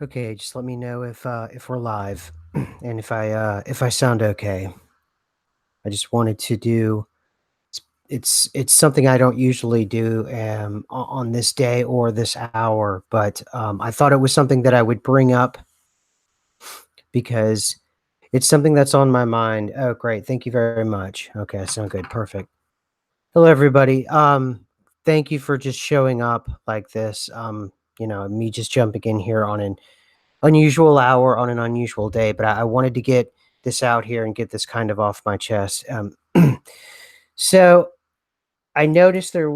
Okay, just let me know if we're live and if I sound okay. I just wanted to do it's something I don't usually do on this day or this hour, but I thought it was something that I would bring up because it's something that's on my mind. Oh, great. Thank you very much. Okay, I sound good. Perfect. Hello, everybody. Thank you for just showing up like this. Me just jumping in here on an unusual hour on an unusual day, but I wanted to get this out here and get this kind of off my chest. So I noticed there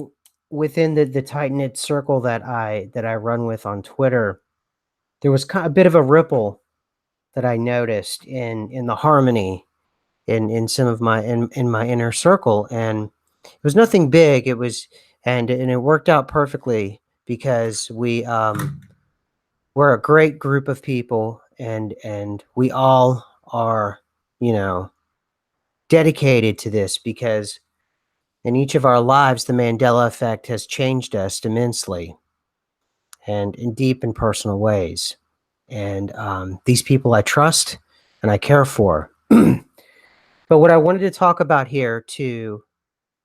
within the tight knit circle that I run with on Twitter, there was a bit of a ripple that I noticed in the harmony in some of my in my inner circle, and it was nothing big. It was and it worked out perfectly because we're a great group of people, and we all are, you know, dedicated to this because in each of our lives the Mandela effect has changed us immensely and in deep and personal ways. And these people I trust and I care for. But what I wanted to talk about here to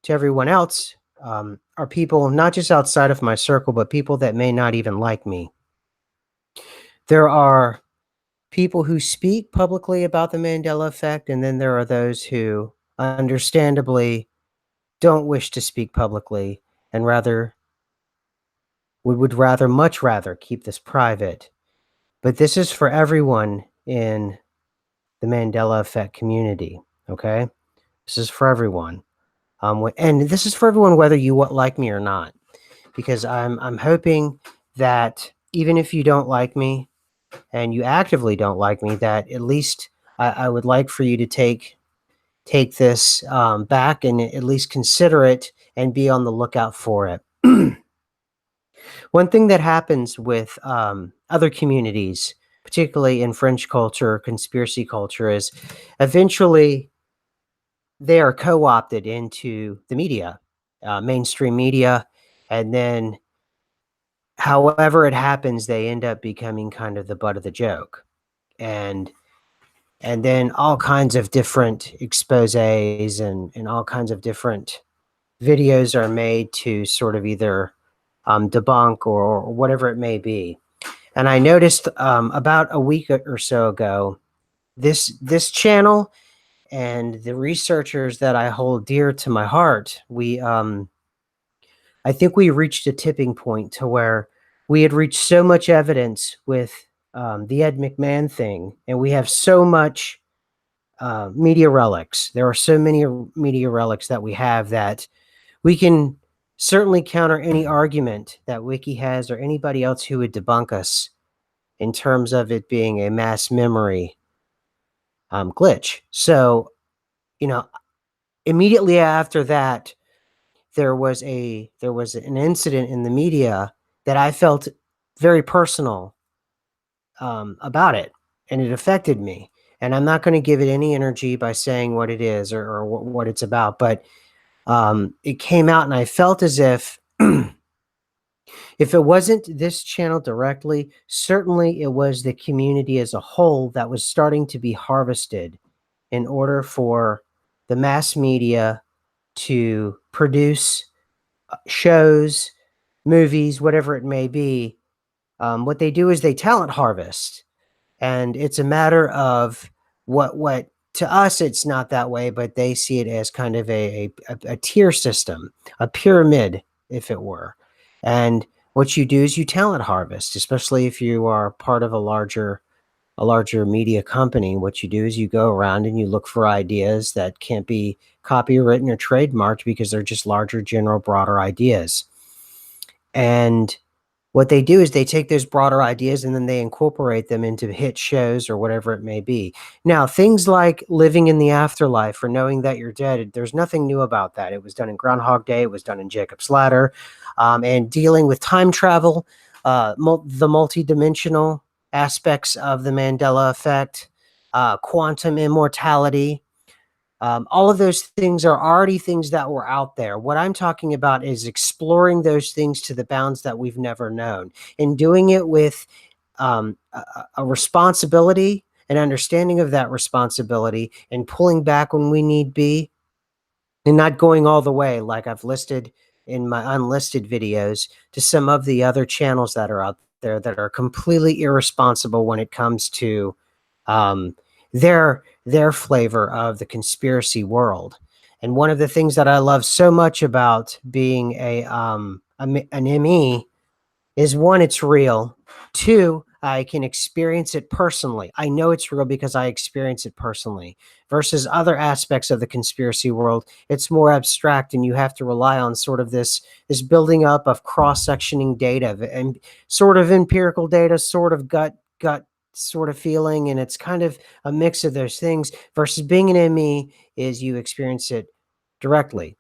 everyone else are people not just outside of my circle, but people that may not even like me. There are people who speak publicly about the Mandela effect, and then there are those who understandably don't wish to speak publicly and rather would rather much rather keep this private. But this is for everyone in the Mandela effect community. Okay, this is for everyone, and this is for everyone whether you like me or not, because I'm hoping that even if you don't like me and you actively don't like me, that at least I would like for you to take this back and at least consider it and be on the lookout for it. One thing that happens with other communities, particularly in French culture, conspiracy culture, is eventually they are co opted into the media, mainstream media, and then however it happens, they end up becoming kind of the butt of the joke. And and then all kinds of different exposés and all kinds of different videos are made to sort of either debunk or whatever it may be. And I noticed about a week or so ago, this channel and the researchers that I hold dear to my heart, I think we reached a tipping point to where we had reached so much evidence with the Ed McMahon thing, and we have so much media relics. There are so many media relics that we have that we can certainly counter any argument that Wiki has or anybody else who would debunk us in terms of it being a mass memory glitch. So, you know, immediately after that, there was an incident in the media that I felt very personal about it, and it affected me. And I'm not going to give it any energy by saying what it is or what it's about, but it came out, and I felt as if it wasn't this channel directly, certainly it was the community as a whole that was starting to be harvested in order for the mass media to produce shows, movies, whatever it may be. What they do is they talent harvest, and it's a matter of what to us it's not that way, but they see it as kind of a tier system, a pyramid, if it were. And what you do is you talent harvest, especially if you are part of a larger media company. What you do is you go around and you look for ideas that can't be copywritten or trademarked because they're just larger, general, broader ideas. And what they do is they take those broader ideas and then they incorporate them into hit shows or whatever it may be. Now, things like living in the afterlife or knowing that you're dead, there's nothing new about that. It was done in Groundhog Day, it was done in Jacob's Ladder, and dealing with time travel, the multidimensional aspects of the Mandela effect, quantum immortality. All of those things are already things that were out there. What I'm talking about is exploring those things to the bounds that we've never known, and doing it with a responsibility, an understanding of that responsibility, and pulling back when we need be, and not going all the way like I've listed in my unlisted videos to some of the other channels that are out there that are completely irresponsible when it comes to um, their flavor of the conspiracy world. And one of the things that I love so much about being an ME is, one, it's real. Two, I can experience it personally. I know it's real because I experience it personally. Versus other aspects of the conspiracy world, it's more abstract, and you have to rely on sort of this building up of cross-sectioning data and sort of empirical data, sort of gut sort of feeling, and it's kind of a mix of those things. Versus being an ME is you experience it directly.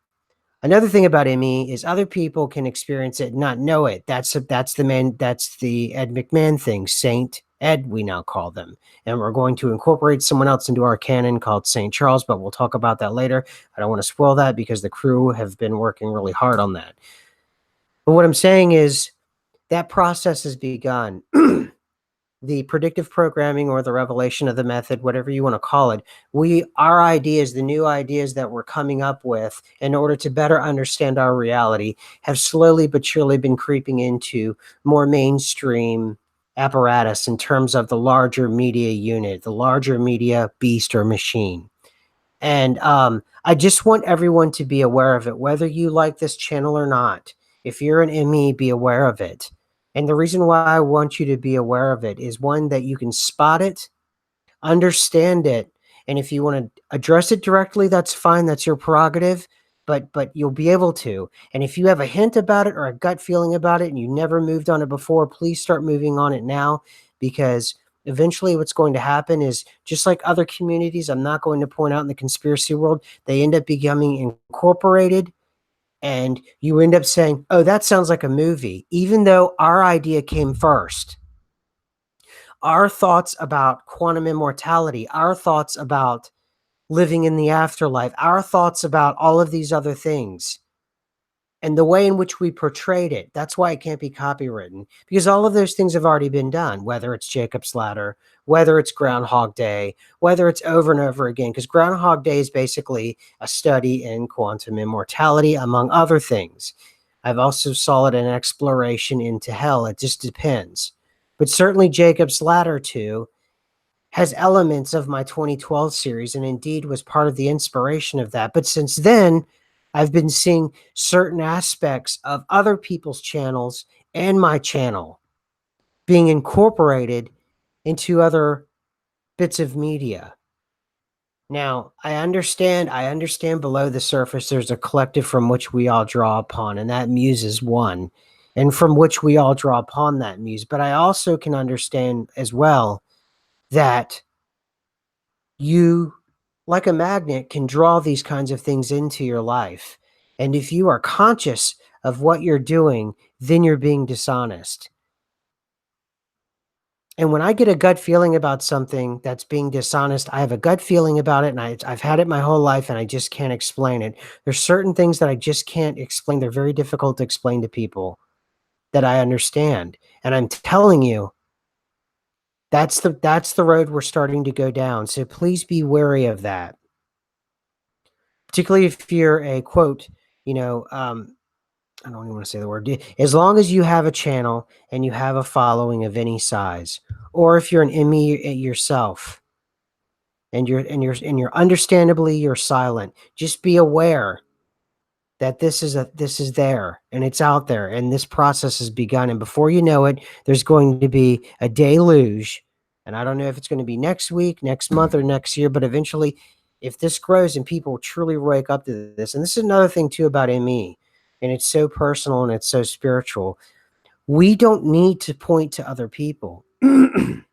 Another thing about ME is other people can experience it and not know it. That's the Ed McMahon thing, Saint Ed, we now call them. And we're going to incorporate someone else into our canon called Saint Charles, but we'll talk about that later. I don't want to spoil that because the crew have been working really hard on that. But what I'm saying is that process has begun. The predictive programming or the revelation of the method, whatever you want to call it, our ideas, the new ideas that we're coming up with in order to better understand our reality, have slowly but surely been creeping into more mainstream apparatus in terms of the larger media unit, the larger media beast or machine. And I just want everyone to be aware of it, whether you like this channel or not. If you're an ME, be aware of it. And the reason why I want you to be aware of it is, one, that you can spot it, understand it, and if you want to address it directly, that's fine. That's your prerogative. But you'll be able to. And if you have a hint about it or a gut feeling about it and you never moved on it before, please start moving on it now, because eventually what's going to happen is, just like other communities I'm not going to point out in the conspiracy world, they end up becoming incorporated, and you end up saying, oh, that sounds like a movie, even though our idea came first. Our thoughts about quantum immortality, our thoughts about living in the afterlife, our thoughts about all of these other things, and the way in which we portrayed it. That's why it can't be copywritten, because all of those things have already been done, whether it's Jacob's Ladder, whether it's Groundhog Day, whether it's over and over again, because Groundhog Day is basically a study in quantum immortality, among other things. I've also saw it an exploration into hell. It just depends. But certainly Jacob's Ladder 2 has elements of my 2012 series, and indeed was part of the inspiration of that. But since then, I've been seeing certain aspects of other people's channels and my channel being incorporated into other bits of media. Now, I understand below the surface there's a collective from which we all draw upon, and that muse is one, and from which we all draw upon that muse. But I also can understand as well that you, like a magnet, can draw these kinds of things into your life. And if you are conscious of what you're doing, then you're being dishonest. And when I get a gut feeling about something that's being dishonest, I have a gut feeling about it, and I've had it my whole life, and I just can't explain it. There's certain things that I just can't explain. They're very difficult to explain to people that I understand. And I'm telling you, that's the road we're starting to go down. So please be wary of that. Particularly if you're a quote, you know, I don't even want to say the word. As long as you have a channel and you have a following of any size, or if you're an ME yourself, and you're understandably you're silent, just be aware that this is there, and it's out there, and this process has begun, and before you know it, there's going to be a deluge. And I don't know if it's going to be next week, next month, or next year, but eventually, if this grows and people truly wake up to this, and this is another thing too about ME, and it's so personal and it's so spiritual, we don't need to point to other people. And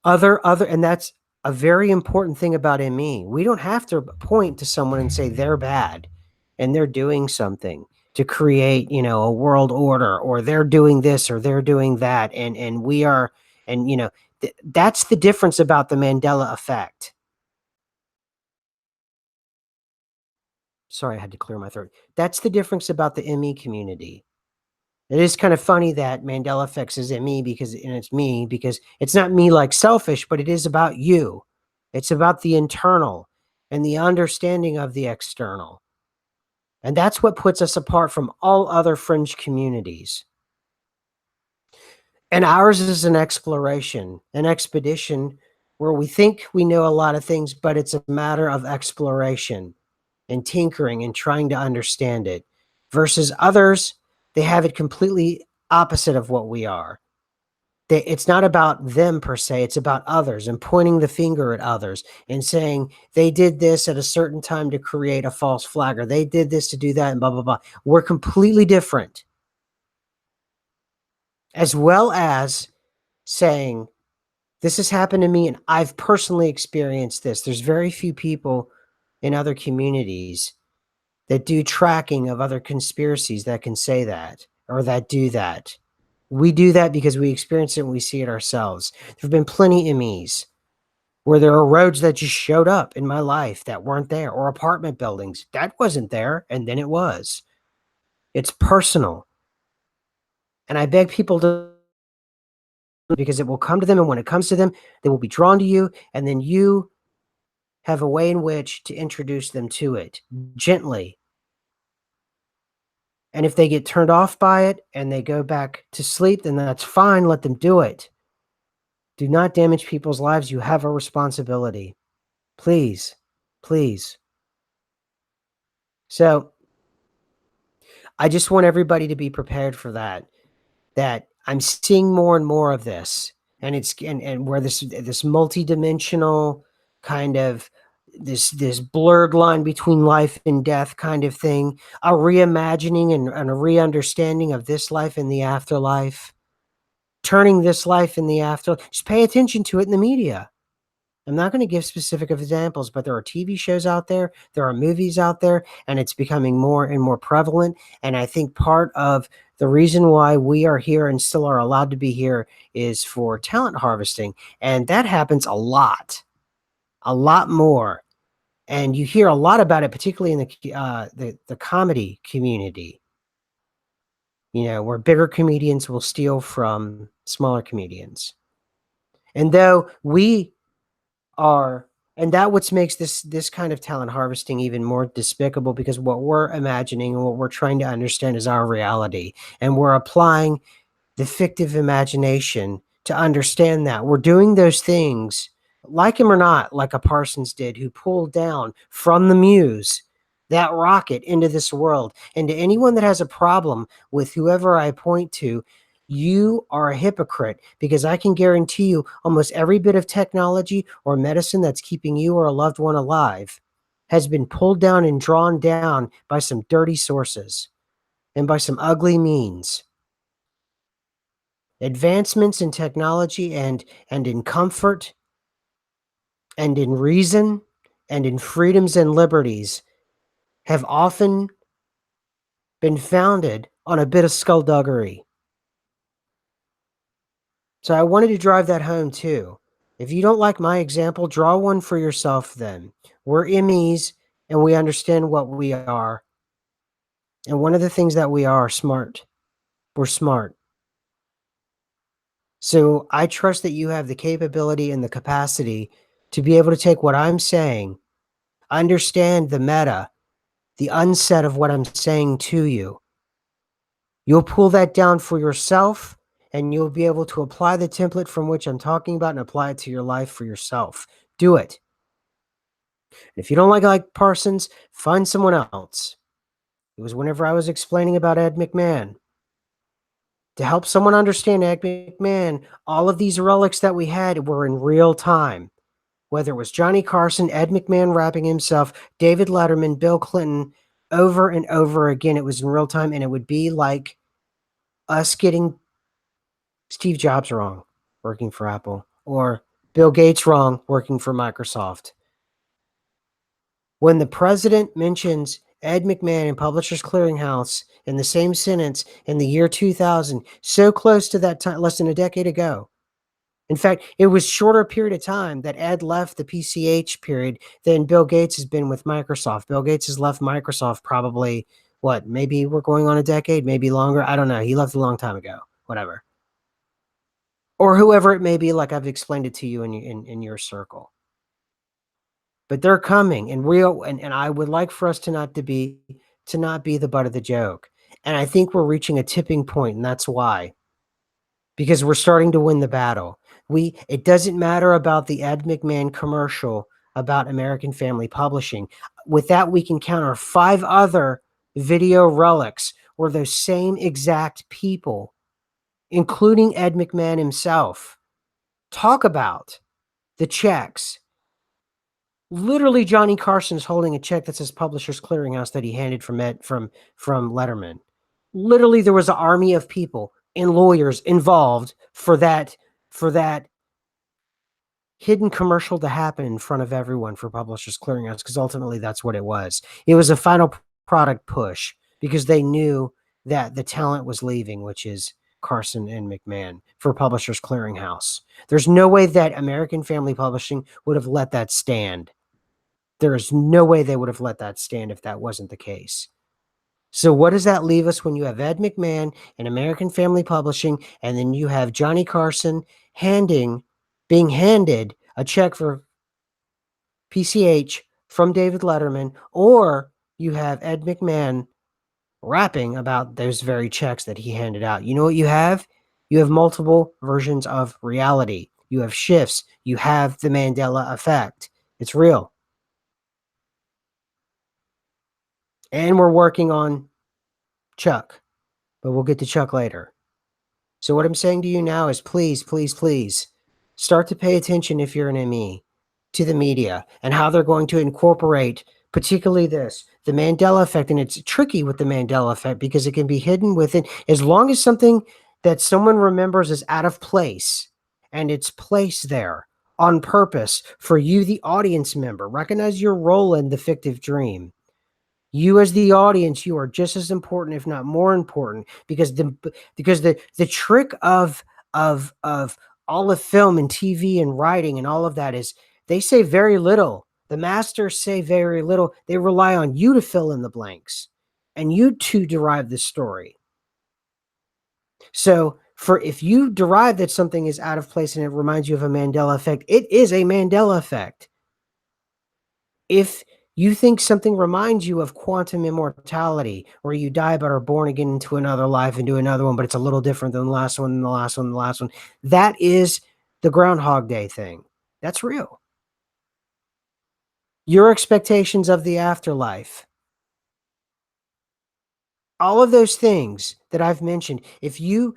that's a very important thing about ME. We don't have to point to someone and say they're bad and they're doing something to create, a world order, or they're doing this or they're doing that. And we are, and that's the difference about the Mandela effect. Sorry, I had to clear my throat. That's the difference about the ME community. It is kind of funny that Mandela effects is in me because and it's me because it's not me like selfish, but it is about you. It's about the internal and the understanding of the external. And that's what puts us apart from all other fringe communities. And ours is an exploration, an expedition where we think we know a lot of things, but it's a matter of exploration and tinkering and trying to understand it versus others, they have it completely opposite of what we are. It's not about them per se, it's about others and pointing the finger at others and saying they did this at a certain time to create a false flag or they did this to do that and blah, blah, blah. We're completely different. As well as saying, this has happened to me and I've personally experienced this. There's very few people in other communities that do tracking of other conspiracies that can say that or that do that. We do that because we experience it and we see it ourselves. There have been plenty of me's where there are roads that just showed up in my life that weren't there, or apartment buildings that wasn't there, and then it was. It's personal. And I beg people to, because it will come to them, and when it comes to them, they will be drawn to you, and then you have a way in which to introduce them to it gently. And if they get turned off by it and they go back to sleep, then that's fine. Let them do it. Do not damage people's lives. You have a responsibility. Please, please. So I just want everybody to be prepared for that. That I'm seeing more and more of this, and it's and where this multidimensional kind of this blurred line between life and death kind of thing, a reimagining and a re-understanding of this life and the afterlife, turning this life in the afterlife. Just pay attention to it in the media. I'm not going to give specific examples, but there are TV shows out there are movies out there, and it's becoming more and more prevalent. And I think part of the reason why we are here and still are allowed to be here is for talent harvesting. And that happens a lot more. And you hear a lot about it, particularly in the comedy community, you know, where bigger comedians will steal from smaller comedians. And though we are and that what makes this kind of talent harvesting even more despicable because what we're imagining and what we're trying to understand is our reality, and we're applying the fictive imagination to understand that. We're doing those things, like him or not, like a Parsons did, who pulled down from the muse that rocket into this world. And to anyone that has a problem with whoever I point to, you are a hypocrite, because I can guarantee you almost every bit of technology or medicine that's keeping you or a loved one alive has been pulled down and drawn down by some dirty sources and by some ugly means. Advancements in technology and in comfort and in reason and in freedoms and liberties have often been founded on a bit of skullduggery. So I wanted to drive that home too. If you don't like my example, draw one for yourself then. We're MEs and we understand what we are. And one of the things that we are smart. We're smart. So I trust that you have the capability and the capacity to be able to take what I'm saying, understand the meta, the unset of what I'm saying to you. You'll pull that down for yourself, and you'll be able to apply the template from which I'm talking about and apply it to your life for yourself. Do it. And if you don't like Parsons, find someone else. It was whenever I was explaining about Ed McMahon. To help someone understand Ed McMahon, all of these relics that we had were in real time. Whether it was Johnny Carson, Ed McMahon rapping himself, David Letterman, Bill Clinton, over and over again, it was in real time, and it would be like us getting Steve Jobs wrong working for Apple, or Bill Gates wrong working for Microsoft. When the president mentions Ed McMahon and Publishers Clearinghouse in the same sentence in the year 2000, so close to that time, less than a decade ago. In fact, it was shorter period of time that Ed left the PCH period than Bill Gates has been with Microsoft. Bill Gates has left Microsoft probably, what, maybe we're going on a decade, maybe longer. I don't know. He left a long time ago. Whatever. Or whoever it may be, like I've explained it to you in your circle. But they're coming and real and I would like for us to not be the butt of the joke. And I think we're reaching a tipping point, and that's why. Because we're starting to win the battle. It doesn't matter about the Ed McMahon commercial about American Family Publishing. With that, we can counter 5 other video relics where those same exact people, including Ed McMahon himself, talk about the checks. Literally, Johnny Carson's holding a check that says Publishers Clearinghouse that he handed from Letterman. Literally, there was an army of people and lawyers involved for that hidden commercial to happen in front of everyone for Publishers Clearinghouse, because ultimately that's what it was. It was a final product push because they knew that the talent was leaving, which is Carson and McMahon, for Publishers Clearinghouse. There's no way that American Family Publishing would have let that stand. There is no way they would have let that stand if that wasn't the case. So what does that leave us when you have Ed McMahon and American Family Publishing, and then you have Johnny Carson being handed a check for PCH from David Letterman, or you have Ed McMahon rapping about those very checks that he handed out? You know what you have? You have multiple versions of reality. You have shifts. You have the Mandela effect. It's real. And we're working on Chuck, but we'll get to Chuck later. So what I'm saying to you now is please, please, please start to pay attention, if you're an ME, to the media and how they're going to incorporate particularly the Mandela effect. And it's tricky with the Mandela effect because it can be hidden within, as long as something that someone remembers is out of place and it's placed there on purpose for you, the audience member. Recognize your role in the fictive dream. You as the audience, you are just as important, if not more important, because the trick of all of film and TV and writing and all of that is they say very little. The masters say very little. They rely on you to fill in the blanks and you to derive the story. So for if you derive that something is out of place and it reminds you of a Mandela effect, it is a Mandela effect. If you think something reminds you of quantum immortality, where you die but are born again into another life and do another one, but it's a little different than the last one and the last one and the last one, that is the Groundhog Day thing. That's real. Your expectations of the afterlife, all of those things that I've mentioned, if you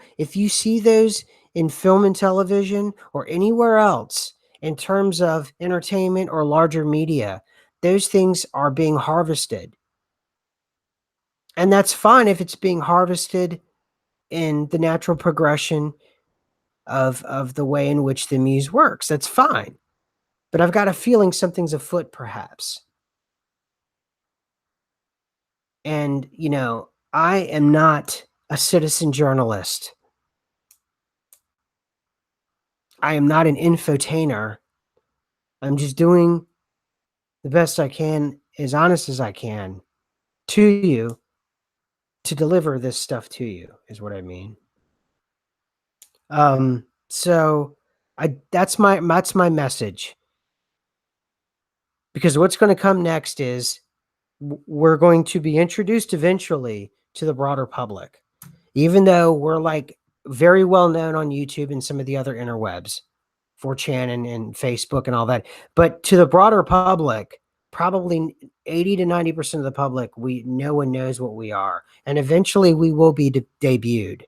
see those in film and television or anywhere else in terms of entertainment or larger media, those things are being harvested. And that's fine if it's being harvested in the natural progression of the way in which the muse works. That's fine. But I've got a feeling something's afoot, perhaps. And, I am not a citizen journalist. I am not an infotainer. I'm just doing the best I can, as honest as I can, to you, to deliver this stuff to you, is what I mean. So that's my message. Because what's going to come next is we're going to be introduced eventually to the broader public, even though we're like very well known on YouTube and some of the other interwebs, 4chan and Facebook and all that. But to the broader public, probably 80 to 90% of the public, no one knows what we are. And eventually we will be debuted.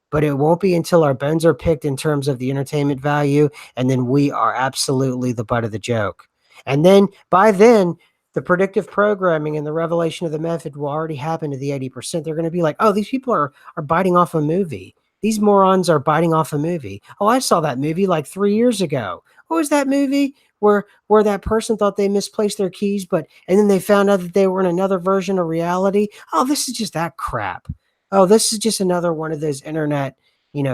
But it won't be until our bones are picked in terms of the entertainment value, and then we are absolutely the butt of the joke. And then by then, the predictive programming and the revelation of the method will already happen to the 80%. They're going to be like, oh, these people are biting off a movie. These morons are biting off a movie. Oh, I saw that movie like 3 years ago. What was that movie where that person thought they misplaced their keys, and then they found out that they were in another version of reality? Oh, this is just that crap. Oh, this is just another one of those internet,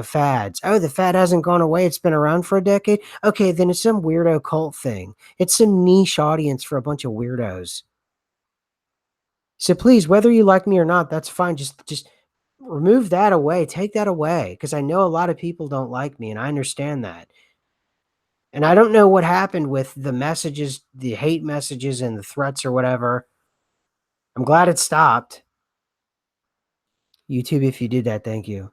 fads. Oh, the fad hasn't gone away. It's been around for a decade. Okay, then it's some weirdo cult thing. It's some niche audience for a bunch of weirdos. So please, whether you like me or not, that's fine. Just remove that away. Take that away because I know a lot of people don't like me, and I understand that. And I don't know what happened with the messages, the hate messages, and the threats or whatever. I'm glad it stopped. YouTube, if you did that, thank you.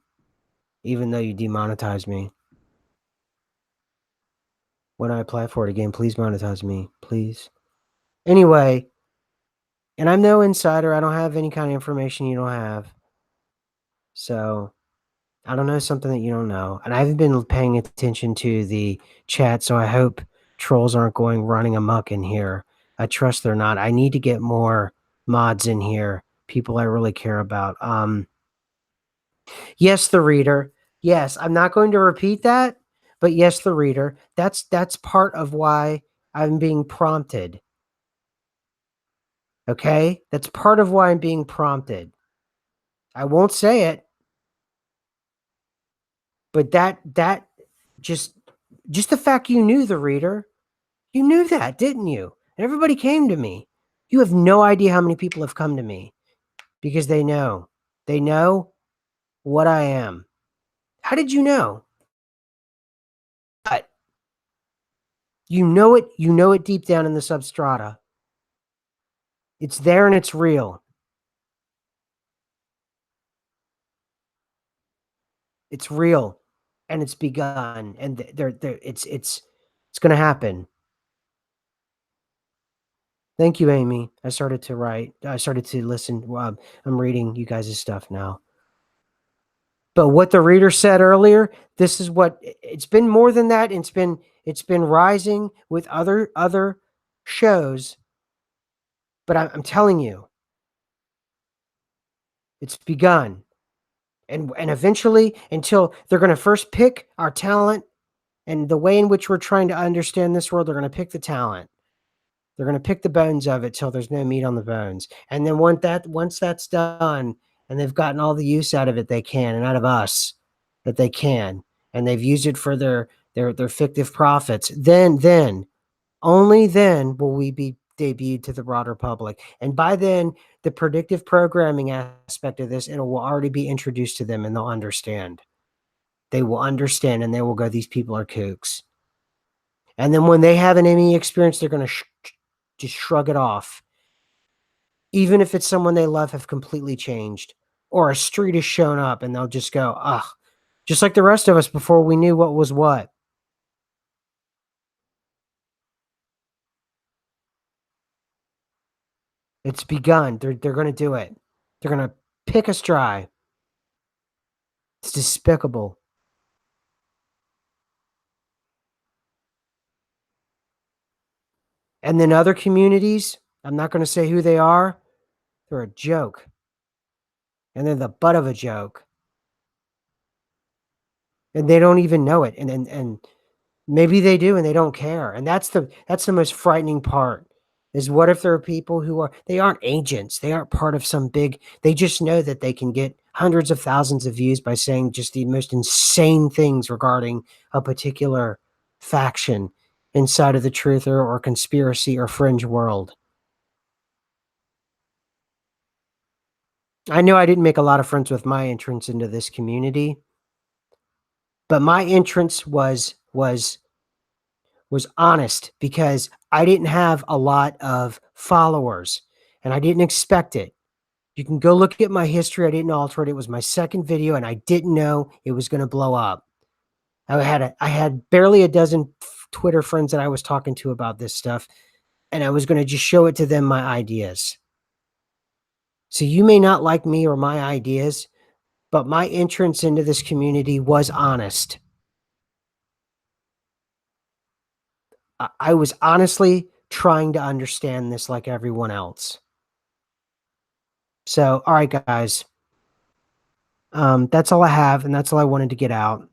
Even though you demonetized me. When I apply for it again, please monetize me, please. Anyway, and I'm no insider. I don't have any kind of information you don't have. So I don't know something that you don't know. And I haven't been paying attention to the chat, so I hope trolls aren't going running amok in here. I trust they're not. I need to get more mods in here, people I really care about. Yes, the reader. Yes, I'm not going to repeat that, but yes, the reader. That's part of why I'm being prompted. Okay? That's part of why I'm being prompted. I won't say it, but that just the fact you knew the reader, you knew that, didn't you? And everybody came to me. You have no idea how many people have come to me because they know. They know what I am. How did you know? But you know it deep down in the substrata. It's there and it's real. It's real and it's begun and it's going to happen. Thank you, Amy. I started to write. I started to listen. I'm reading you guys' stuff now. But what the reader said earlier, this is what it's been more than that. It's been rising with other shows. But I'm telling you, it's begun. And eventually, until they're going to first pick our talent and the way in which we're trying to understand this world, they're going to pick the talent. They're gonna pick the bones of it till there's no meat on the bones. And then once that's done and they've gotten all the use out of it they can and out of us that they can, and they've used it for their fictive profits, then, only then will we be debuted to the broader public. And by then, the predictive programming aspect of this, it will already be introduced to them and they'll understand. They will understand and they will go, these people are kooks. And then when they have an ME experience, they're gonna just shrug it off. Even if it's someone they love have completely changed, or a street has shown up and they'll just go, ugh, just like the rest of us before we knew what was what. It's begun. They're gonna do it. They're gonna pick us dry. It's despicable. And then other communities, I'm not gonna say who they are, they're a joke. And they're the butt of a joke. And they don't even know it. And maybe they do and they don't care. And that's the most frightening part. Is what if there are people who they aren't agents. They aren't part of some big, they just know that they can get hundreds of thousands of views by saying just the most insane things regarding a particular faction inside of the truther or conspiracy or fringe world. I know I didn't make a lot of friends with my entrance into this community, but my entrance was honest because I didn't have a lot of followers and I didn't expect it. You can go look at my history. I didn't alter it. It was my second video and I didn't know it was going to blow up. I had barely a dozen Twitter friends that I was talking to about this stuff and I was going to just show it to them, my ideas. So you may not like me or my ideas, but my entrance into this community was honest. I was honestly trying to understand this like everyone else. So, all right, guys. That's all I have, and that's all I wanted to get out.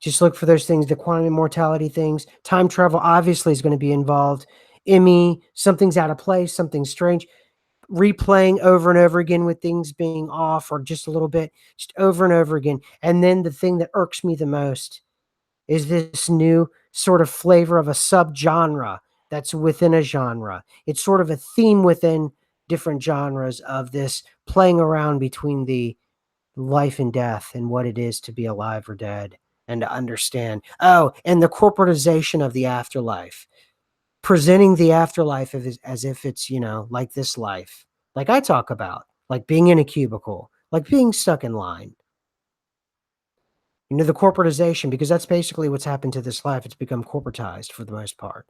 Just look for those things, the quantum immortality things. Time travel obviously is going to be involved. Emmy, something's out of place, something strange. Replaying over and over again with things being off or just a little bit, just over and over again. And then the thing that irks me the most is this new sort of flavor of a subgenre that's within a genre. It's sort of a theme within different genres of this playing around between the life and death and what it is to be alive or dead and to understand. Oh, and the corporatization of the afterlife, presenting the afterlife as if it's, like this life, like I talk about, like being in a cubicle, like being stuck in line. The corporatization, because that's basically what's happened to this life. It's become corporatized for the most part.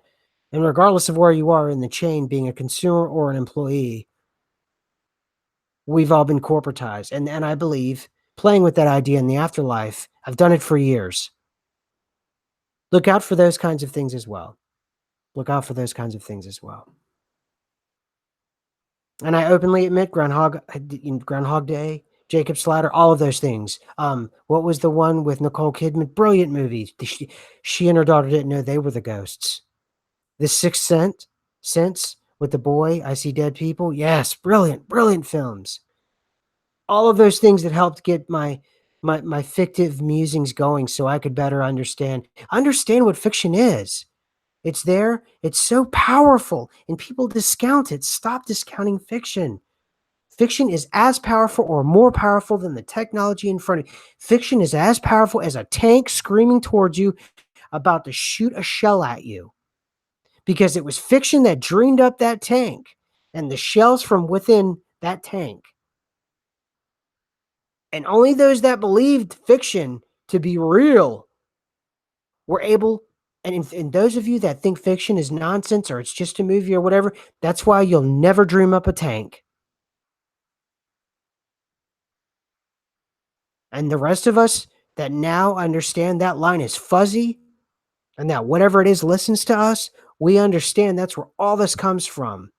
And regardless of where you are in the chain, being a consumer or an employee, we've all been corporatized. And I believe playing with that idea in the afterlife, I've done it for years. Look out for those kinds of things as well. Look out for those kinds of things as well. And I openly admit Groundhog Day, Jacob Slatter, all of those things. What was the one with Nicole Kidman? Brilliant movie. She and her daughter didn't know they were the ghosts. The Sense with the boy, I see dead people. Yes, brilliant, brilliant films. All of those things that helped get my fictive musings going so I could better understand what fiction is. It's there. It's so powerful, and people discount it. Stop discounting fiction. Fiction is as powerful or more powerful than the technology in front of you. Fiction is as powerful as a tank screaming towards you, about to shoot a shell at you. Because it was fiction that dreamed up that tank and the shells from within that tank. And only those that believed fiction to be real were able. And those of you that think fiction is nonsense or it's just a movie or whatever, that's why you'll never dream up a tank. And the rest of us that now understand that line is fuzzy and that whatever it is listens to us, we understand that's where all this comes from.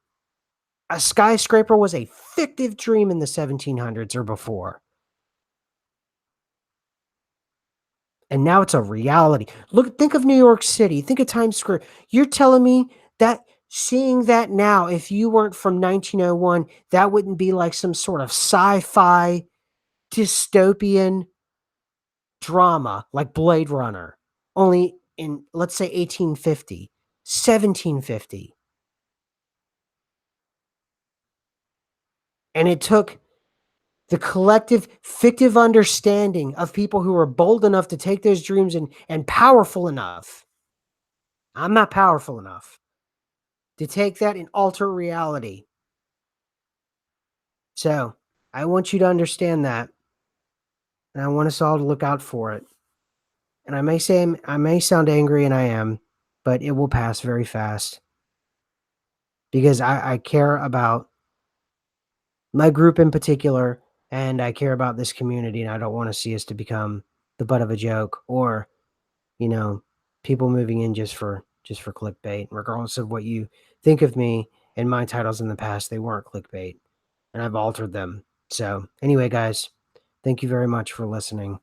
A skyscraper was a fictive dream in the 1700s or before. And now it's a reality. Think of New York City. Think of Times Square. You're telling me that seeing that now, if you weren't from 1901, that wouldn't be like some sort of sci-fi dystopian drama like Blade Runner, only in, let's say, 1850, 1750. And it took the collective fictive understanding of people who were bold enough to take those dreams and powerful enough. I'm not powerful enough to take that and alter reality. So I want you to understand that. And I want us all to look out for it. And I may sound angry, and I am, but it will pass very fast because I care about my group in particular, and I care about this community, and I don't want to see us to become the butt of a joke or, you know, people moving in just for clickbait. Regardless of what you think of me and my titles in the past, they weren't clickbait, and I've altered them. So anyway, guys, thank you very much for listening.